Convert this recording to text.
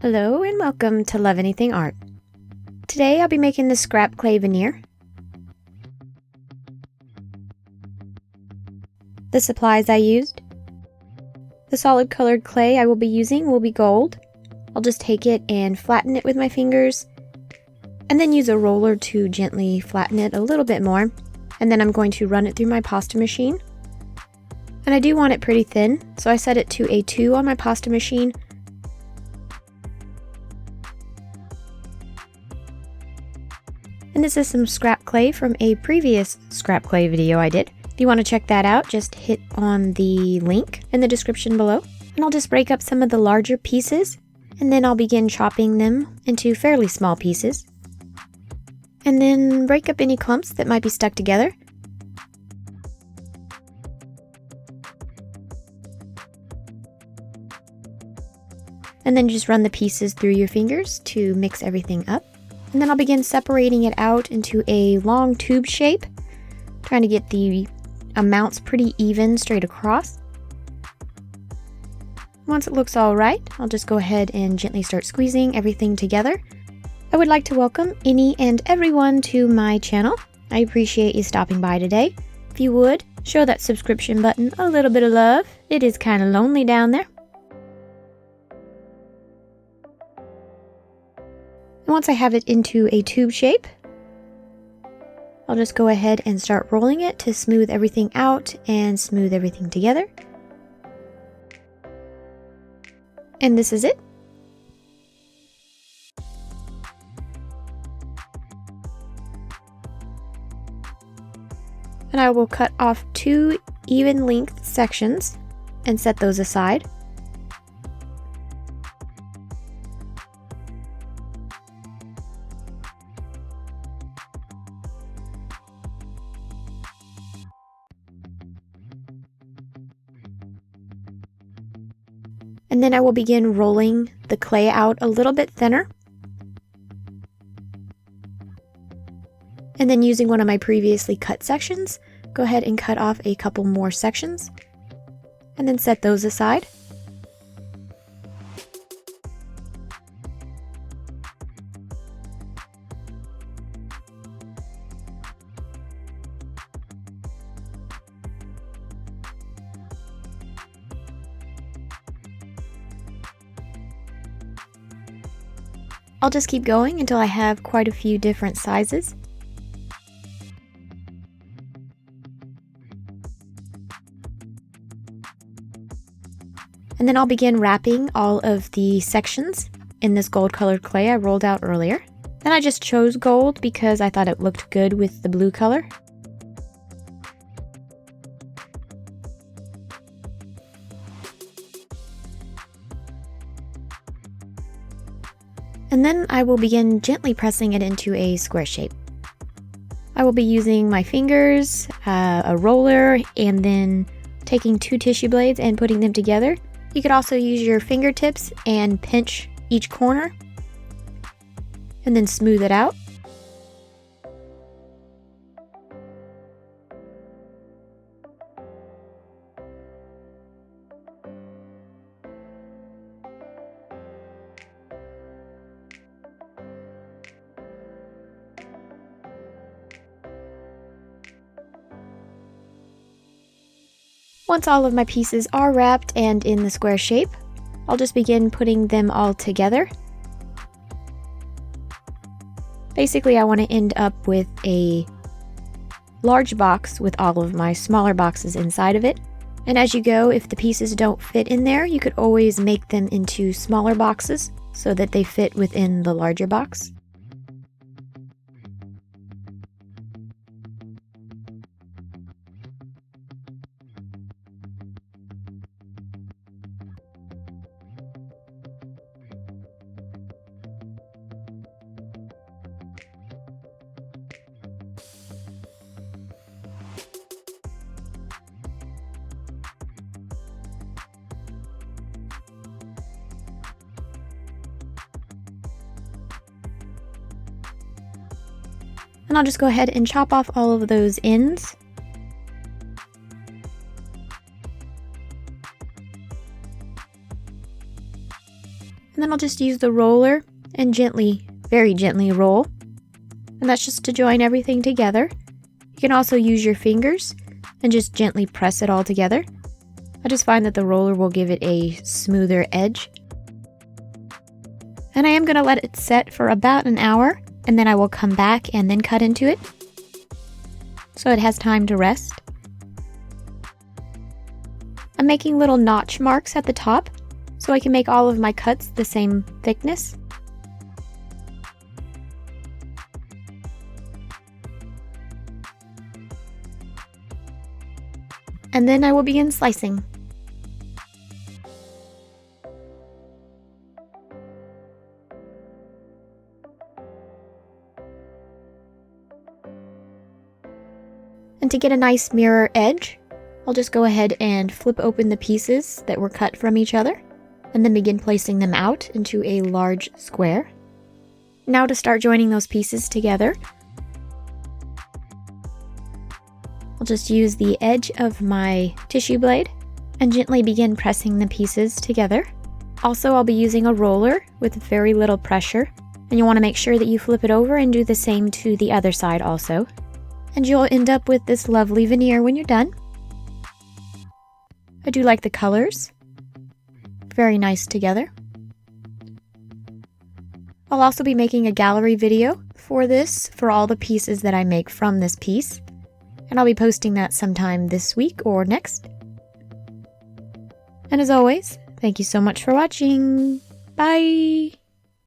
Hello and welcome to Love Anything Art. Today I'll be making this scrap clay veneer. The supplies I used. The solid colored clay I will be using will be gold. I'll just take it and flatten it with my fingers and then use a roller to gently flatten it a little bit more, and then I'm going to run it through my pasta machine. And I do want it pretty thin, so I set it to a 2 on my pasta machine. And this is some scrap clay from a previous scrap clay video I did. If you want to check that out, just hit on the link in the description below. And I'll just break up some of the larger pieces, and then I'll begin chopping them into fairly small pieces. And then break up any clumps that might be stuck together. And then just run the pieces through your fingers to mix everything up. And then I'll begin separating it out into a long tube shape, trying to get the amounts pretty even straight across. Once it looks all right, I'll just go ahead and gently start squeezing everything together. I would like to welcome any and everyone to my channel. I appreciate you stopping by today. If you would, show that subscription button a little bit of love. It is kind of lonely down there. And once I have it into a tube shape, I'll just go ahead and start rolling it to smooth everything out and smooth everything together. And this is it. And I will cut off 2 even length sections and set those aside. And then I will begin rolling the clay out a little bit thinner. And then using one of my previously cut sections, go ahead and cut off a couple more sections. And then set those aside. I'll just keep going until I have quite a few different sizes. And then I'll begin wrapping all of the sections in this gold colored clay I rolled out earlier. And I just chose gold because I thought it looked good with the blue color. And then I will begin gently pressing it into a square shape. I will be using my fingers, a roller, and then taking 2 tissue blades and putting them together. You could also use your fingertips and pinch each corner and then smooth it out. Once all of my pieces are wrapped and in the square shape, I'll just begin putting them all together. Basically, I want to end up with a large box with all of my smaller boxes inside of it. And as you go, if the pieces don't fit in there, you could always make them into smaller boxes so that they fit within the larger box. And I'll just go ahead and chop off all of those ends. And then then I'll just use the roller and gently, very gently roll. And that's just to join everything together. You can also use your fingers and just gently press it all together. I just find that the roller will give it a smoother edge. And I am going to let it set for about an hour, and then I will come back and then cut into it, so it has time to rest. I'm making little notch marks at the top, so I can make all of my cuts the same thickness. And then I will begin slicing. And to get a nice mirror edge, I'll just go ahead and flip open the pieces that were cut from each other, and then begin placing them out into a large square. Now to start joining those pieces together, I'll just use the edge of my tissue blade and gently begin pressing the pieces together. Also, I'll be using a roller with very little pressure, and you want to make sure that you flip it over and do the same to the other side also. And you'll end up with this lovely veneer when you're done. I do like the colors. Very nice together. I'll also be making a gallery video for this, for all the pieces that I make from this piece. And I'll be posting that sometime this week or next. And as always, thank you so much for watching. Bye!